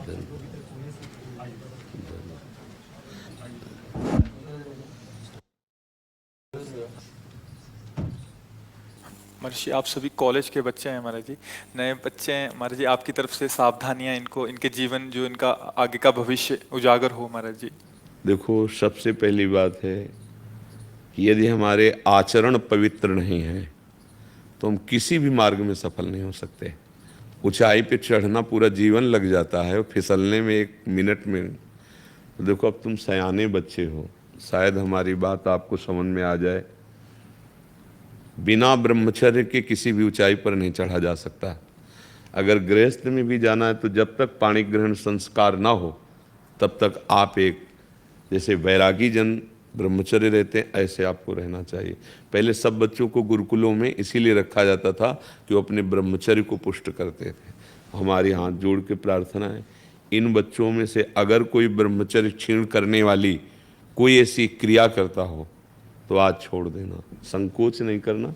महाराज जी, आप सभी कॉलेज के बच्चे हैं महाराज जी, नए बच्चे हैं महाराज जी। आपकी तरफ से सावधानियां, इनको इनके जीवन जो इनका आगे का भविष्य उजागर हो महाराज जी। देखो, सबसे पहली बात है कि यदि हमारे आचरण पवित्र नहीं है तो हम किसी भी मार्ग में सफल नहीं हो सकते। ऊंचाई पे चढ़ना पूरा जीवन लग जाता है और फिसलने में 1 मिनट में। तो देखो, अब तुम सयाने बच्चे हो, शायद हमारी बात आपको समझ में आ जाए। बिना ब्रह्मचर्य के किसी भी ऊंचाई पर नहीं चढ़ा जा सकता। अगर गृहस्थ में भी जाना है तो जब तक पाणी ग्रहण संस्कार ना हो तब तक आप एक, जैसे वैरागी जन ब्रह्मचर्य रहते हैं, ऐसे आपको रहना चाहिए। पहले सब बच्चों को गुरुकुलों में इसीलिए रखा जाता था कि वो अपने ब्रह्मचर्य को पुष्ट करते थे। हमारी हाथ जोड़ के प्रार्थना है, इन बच्चों में से अगर कोई ब्रह्मचर्य क्षीण करने वाली कोई ऐसी क्रिया करता हो तो आज छोड़ देना, संकोच नहीं करना।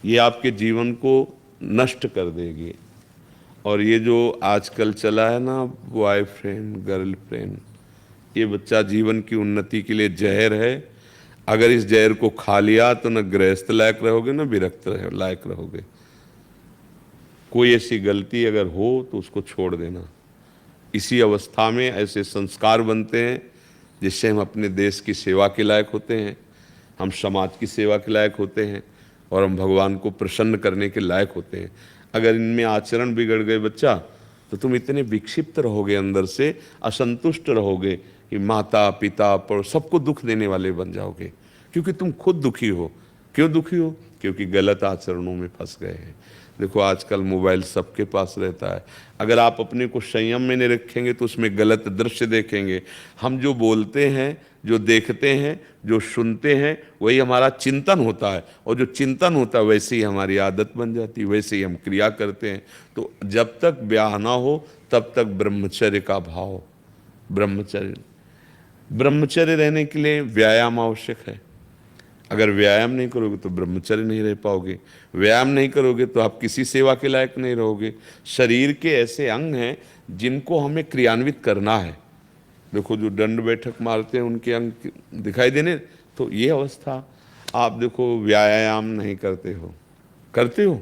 ये आपके जीवन को नष्ट कर देगी। और ये जो आजकल चला है ना, बॉयफ्रेंड गर्लफ्रेंड, ये बच्चा जीवन की उन्नति के लिए जहर है। अगर इस जहर को खा लिया तो न गृहस्थ लायक रहोगे न विरक्त लायक रहोगे। कोई ऐसी गलती अगर हो तो उसको छोड़ देना। इसी अवस्था में ऐसे संस्कार बनते हैं जिससे हम अपने देश की सेवा के लायक होते हैं, हम समाज की सेवा के लायक होते हैं और हम भगवान को प्रसन्न करने के लायक होते हैं। अगर इनमें आचरण बिगड़ गए बच्चा, तो तुम इतने विक्षिप्त रहोगे, अंदर से असंतुष्ट रहोगे कि माता पिता पर सबको दुख देने वाले बन जाओगे, क्योंकि तुम खुद दुखी हो। क्यों दुखी हो? क्योंकि गलत आचरणों में फंस गए हैं। देखो, आजकल मोबाइल सबके पास रहता है। अगर आप अपने को संयम में नहीं रखेंगे तो उसमें गलत दृश्य देखेंगे। हम जो बोलते हैं, जो देखते हैं, जो सुनते हैं, वही हमारा चिंतन होता है, और जो चिंतन होता है वैसे ही हमारी आदत बन जाती है, वैसे ही हम क्रिया करते हैं। तो जब तक ब्याह ना हो तब तक ब्रह्मचर्य का भाव, ब्रह्मचर्य रहने के लिए व्यायाम आवश्यक है। अगर व्यायाम नहीं करोगे तो ब्रह्मचर्य नहीं रह पाओगे। व्यायाम नहीं करोगे तो आप किसी सेवा के लायक नहीं रहोगे। शरीर के ऐसे अंग हैं जिनको हमें क्रियान्वित करना है। देखो, जो दंड बैठक मारते हैं उनके अंग दिखाई देने, तो ये अवस्था। आप देखो, व्यायाम नहीं करते हो, करते हो?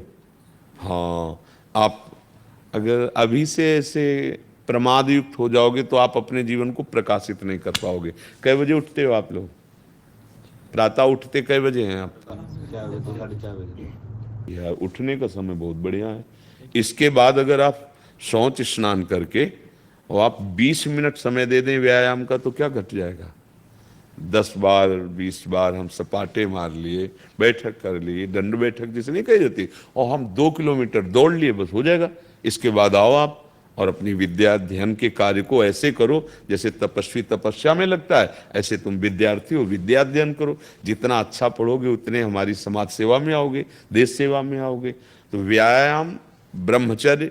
हाँ, आप अगर अभी से ऐसे प्रमाद युक्त हो जाओगे तो आप अपने जीवन को प्रकाशित नहीं कर पाओगे। कै बजे उठते हो आप लोग? प्रातः उठते कै बजे हैं आप? 4 बजे, 4:30 बजे। यार, उठने का समय बहुत बढ़िया है। इसके बाद अगर आप शौच स्नान करके और आप 20 मिनट समय दे दें व्यायाम का, तो क्या घट जाएगा? 10 बार 20 बार हम सपाटे मार लिए, बैठक कर लिए, दंड बैठक जिसे नहीं कही जाती, और हम 2 किलोमीटर दौड़ लिए, बस हो जाएगा। इसके बाद आओ आप और अपनी विद्या अध्ययन के कार्य को ऐसे करो जैसे तपस्वी तपस्या में लगता है, ऐसे तुम विद्यार्थी हो, विद्या अध्ययन करो। जितना अच्छा पढ़ोगे उतने हमारी समाज सेवा में आओगे, देश सेवा में आओगे। तो व्यायाम, ब्रह्मचर्य,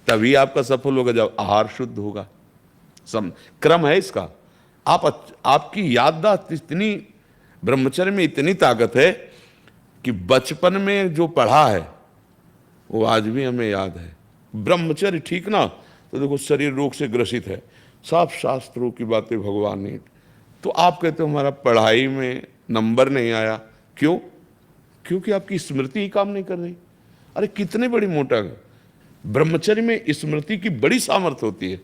तभी आपका सफल होगा जब आहार शुद्ध होगा। क्रम है इसका। आपकी याददाश्त इतनी, ब्रह्मचर्य में इतनी ताकत है कि बचपन में जो पढ़ा है वो आज भी हमें याद है। ब्रह्मचर्य ठीक ना, तो देखो शरीर रोग से ग्रसित है, सब शास्त्रों की बातें भगवान ने। तो आप कहते हो हमारा पढ़ाई में नंबर नहीं आया, क्यों? क्योंकि आपकी स्मृति ही काम नहीं कर रही। अरे कितने बड़ी मोटा, ब्रह्मचर्य में स्मृति की बड़ी सामर्थ्य होती है।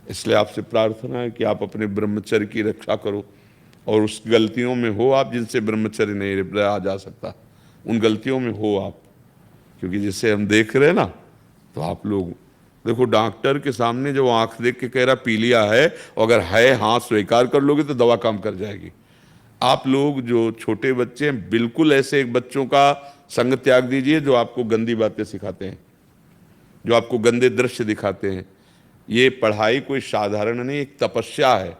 इसलिए आपसे प्रार्थना है कि आप अपने ब्रह्मचर्य की रक्षा करो, और उस गलतियों में हो आप जिनसे ब्रह्मचर्य नहीं रहा जा सकता, उन गलतियों में हो आप। क्योंकि जिसे हम देख रहे हैं ना, तो आप लोग देखो, डॉक्टर के सामने जो आंख देख के कह रहा पी लिया है, अगर है हाँ स्वीकार कर लोगे तो दवा काम कर जाएगी। आप लोग जो छोटे बच्चे हैं, बिल्कुल ऐसे एक बच्चों का संग त्याग दीजिए जो आपको गंदी बातें सिखाते हैं, जो आपको गंदे दृश्य दिखाते हैं। ये पढ़ाई कोई साधारण नहीं, एक तपस्या है।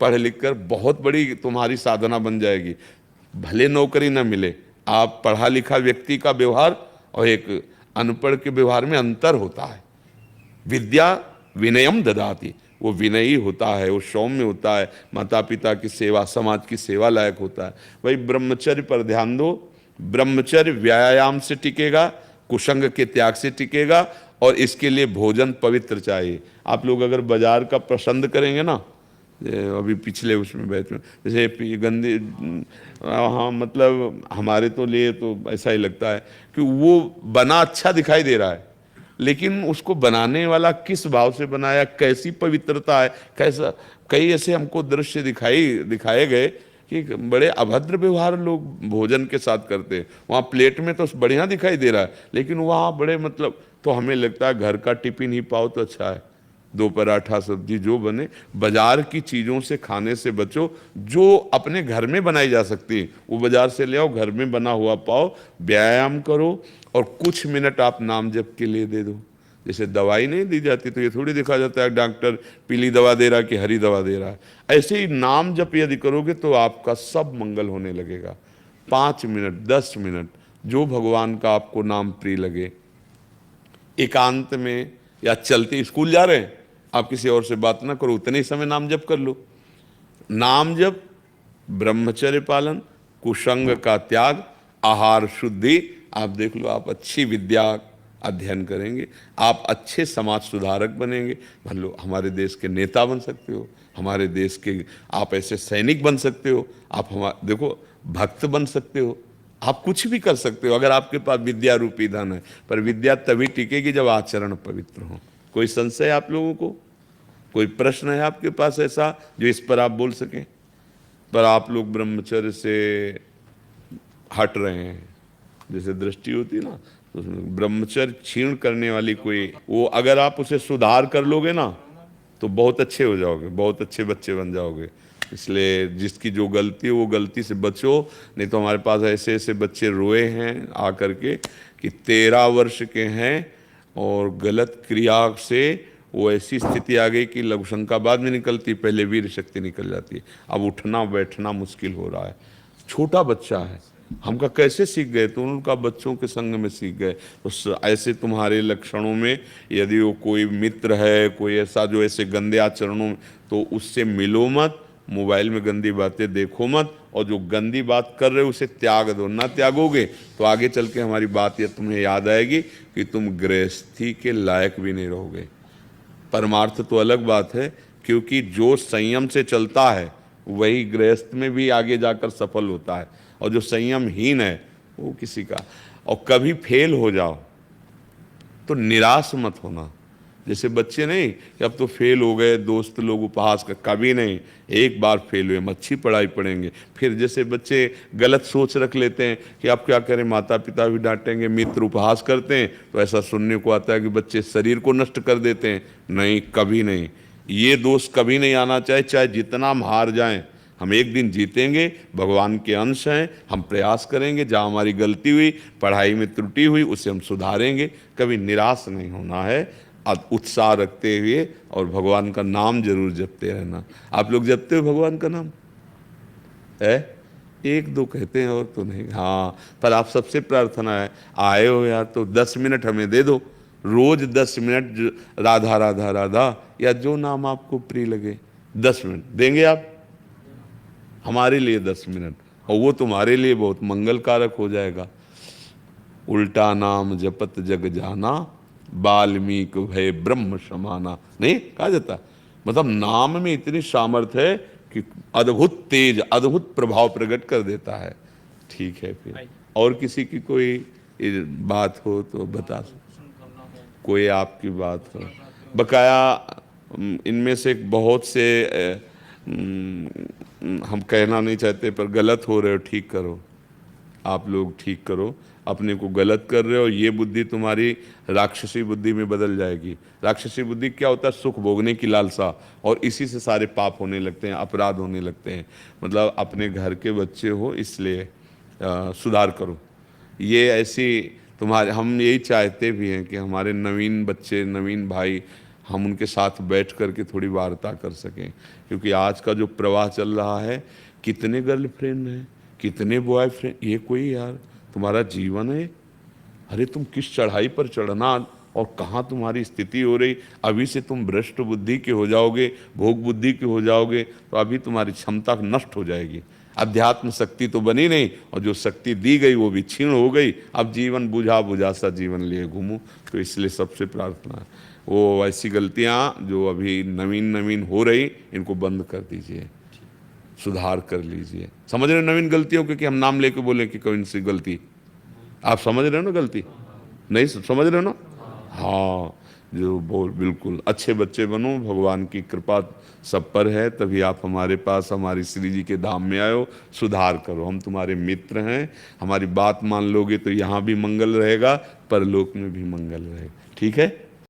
पढ़ लिख कर बहुत बड़ी तुम्हारी साधना बन जाएगी। भले नौकरी न मिले, आप पढ़ा लिखा व्यक्ति का व्यवहार और एक अनपढ़ के व्यवहार में अंतर होता है। विद्या विनयम ददाति, वो विनयी होता है, वो सौम्य होता है, माता पिता की सेवा, समाज की सेवा लायक होता है। भाई, ब्रह्मचर्य पर ध्यान दो। ब्रह्मचर्य व्यायाम से टिकेगा, कुसंग के त्याग से टिकेगा, और इसके लिए भोजन पवित्र चाहिए। आप लोग अगर बाजार का पसंद करेंगे ना, अभी पिछले उसमें बैच में जैसे गंदे, हाँ मतलब हमारे तो लिए तो ऐसा ही लगता है कि वो बना अच्छा दिखाई दे रहा है, लेकिन उसको बनाने वाला किस भाव से बनाया, कैसी पवित्रता है, कैसा, कई ऐसे हमको दृश्य दिखाए गए कि बड़े अभद्र व्यवहार लोग भोजन के साथ करते हैं। वहाँ प्लेट में तो बढ़िया दिखाई दे रहा है, लेकिन वहाँ बड़े मतलब, तो हमें लगता है घर का टिफिन ही पाओ तो अच्छा है, दो पराठा सब्जी जो बने। बाजार की चीज़ों से खाने से बचो, जो अपने घर में बनाई जा सकती है वो बाजार से ले आओ, घर में बना हुआ पाओ, व्यायाम करो और कुछ मिनट आप नाम जप के लिए दे दो। जैसे दवाई नहीं दी जाती तो ये थोड़ी देखा जाता है डॉक्टर पीली दवा दे रहा है कि हरी दवा दे रहा है। ऐसे ही नाम जप यदि करोगे तो आपका सब मंगल होने लगेगा। 5 मिनट 10 मिनट जो भगवान का आपको नाम प्रिय लगे, एकांत में या चलते, स्कूल जा रहे हैं आप किसी और से बात ना करो, उतने ही समय नाम जप कर लो। नाम जप, ब्रह्मचर्य पालन, कुसंग का त्याग, आहार शुद्धि, आप देख लो आप अच्छी विद्या अध्ययन करेंगे, आप अच्छे समाज सुधारक बनेंगे। मान लो हमारे देश के नेता बन सकते हो, हमारे देश के आप ऐसे सैनिक बन सकते हो, आप हमारे देखो भक्त बन सकते हो, आप कुछ भी कर सकते हो अगर आपके पास विद्या रूपी धन है। पर विद्या तभी टिकेगी जब आचरण पवित्र हो। कोई संशय आप लोगों को, कोई प्रश्न है आपके पास ऐसा जो इस पर आप बोल सकें? पर आप लोग ब्रह्मचर्य से हट रहे हैं, जैसे दृष्टि होती है ना, तो उसमें ब्रह्मचर्य क्षीण करने वाली कोई, वो अगर आप उसे सुधार कर लोगे ना तो बहुत अच्छे हो जाओगे, बहुत अच्छे बच्चे बन जाओगे। इसलिए जिसकी जो गलती है वो गलती से बचो, नहीं तो हमारे पास ऐसे ऐसे बच्चे रोए हैं आकर के कि 13 वर्ष के हैं और गलत क्रिया से वो ऐसी स्थिति आ गई कि लघु शंका बाद में निकलती, पहले वीर शक्ति निकल जाती है। अब उठना बैठना मुश्किल हो रहा है। छोटा बच्चा है, हमका कैसे सीख गए? तो उनका बच्चों के संग में सीख गए। तो ऐसे तुम्हारे लक्षणों में यदि वो कोई मित्र है, कोई ऐसा जो ऐसे गंदे आचरणों, तो उससे मिलो मत, मोबाइल में गंदी बातें देखो मत, और जो गंदी बात कर रहे हो उसे त्याग दो। ना त्यागोगे तो आगे चल के हमारी बात ये तुम्हें याद आएगी कि तुम गृहस्थी के लायक भी नहीं रहोगे। परमार्थ तो अलग बात है, क्योंकि जो संयम से चलता है वही गृहस्थ में भी आगे जाकर सफल होता है, और जो संयमहीन है वो किसी का। और कभी फेल हो जाओ तो निराश मत होना। जैसे बच्चे नहीं कि अब तो फेल हो गए, दोस्त लोग उपहास कर, कभी नहीं। एक बार फेल हुए हम अच्छी पढ़ाई पढ़ेंगे। फिर जैसे बच्चे गलत सोच रख लेते हैं कि अब क्या करें, माता पिता भी डांटेंगे, मित्र उपहास करते हैं, तो ऐसा सुनने को आता है कि बच्चे शरीर को नष्ट कर देते हैं। नहीं, कभी नहीं, ये दोष कभी नहीं आना चाहिए। चाहे जितना हम हार जाएं, हम एक दिन जीतेंगे, भगवान के अंश हैं, हम प्रयास करेंगे, जहाँ हमारी गलती हुई, पढ़ाई में त्रुटि हुई, उसे हम सुधारेंगे। कभी निराश नहीं होना है, उत्साह रखते हुए, और भगवान का नाम जरूर जपते रहना। आप लोग जपते हो भगवान का नाम? है एक दो कहते हैं और तो नहीं। हाँ, पर आप सबसे प्रार्थना है, आए हो यार तो 10 मिनट हमें दे दो, रोज 10 मिनट राधा राधा राधा, या जो नाम आपको प्रिय लगे 10 मिनट देंगे आप हमारे लिए 10 मिनट, और वो तुम्हारे लिए बहुत मंगल कारक हो जाएगा। उल्टा नाम जपत जग जाना, वाल्मीकि भय ब्रह्म समाना, नहीं कहा जाता? मतलब नाम में इतनी सामर्थ्य है कि अद्भुत तेज, अद्भुत प्रभाव प्रकट कर देता है। ठीक है, फिर और किसी की कोई बात हो तो बता सकते, कोई आपकी बात हो बकाया। इनमें से बहुत से हम कहना नहीं चाहते, पर गलत हो रहे हो, ठीक करो। आप लोग ठीक करो, अपने को गलत कर रहे हो, ये बुद्धि तुम्हारी राक्षसी बुद्धि में बदल जाएगी। राक्षसी बुद्धि क्या होता है? सुख भोगने की लालसा, और इसी से सारे पाप होने लगते हैं, अपराध होने लगते हैं। मतलब अपने घर के बच्चे हो, इसलिए सुधार करो। ये ऐसी तुम्हारे, हम यही चाहते भी हैं कि हमारे नवीन बच्चे, नवीन भाई, हम उनके साथ बैठ कर के थोड़ी वार्ता कर सकें। क्योंकि आज का जो प्रवाह चल रहा है, कितने गर्लफ्रेंड हैं, कितने बॉयफ्रेंड, ये कोई यार तुम्हारा जीवन है? अरे तुम किस चढ़ाई पर चढ़ना, और कहाँ तुम्हारी स्थिति हो रही। अभी से तुम भ्रष्ट बुद्धि के हो जाओगे, भोग बुद्धि के हो जाओगे, तो अभी तुम्हारी क्षमता नष्ट हो जाएगी। अध्यात्म शक्ति तो बनी नहीं, और जो शक्ति दी गई वो भी क्षीण हो गई। अब जीवन बुझा बुझा सा जीवन लिए घूमूं। तो इसलिए सबसे प्रार्थना है, वो ऐसी गलतियां जो अभी नवीन नवीन हो रही, इनको बंद कर दीजिए, सुधार कर लीजिए। समझ रहे हो नवीन गलतियों के, कि हम नाम लेके बोले कि कौन सी गलती, आप समझ रहे हो ना गलती? नहीं समझ रहे हो ना? हाँ, जो बोल बिल्कुल अच्छे बच्चे बनो, भगवान की कृपा सब पर है, तभी आप हमारे पास, हमारी श्री जी के धाम में आयो। सुधार करो, हम तुम्हारे मित्र हैं, हमारी बात मान लोगे तो यहाँ भी मंगल रहेगा, परलोक में भी मंगल रहेगा। ठीक है?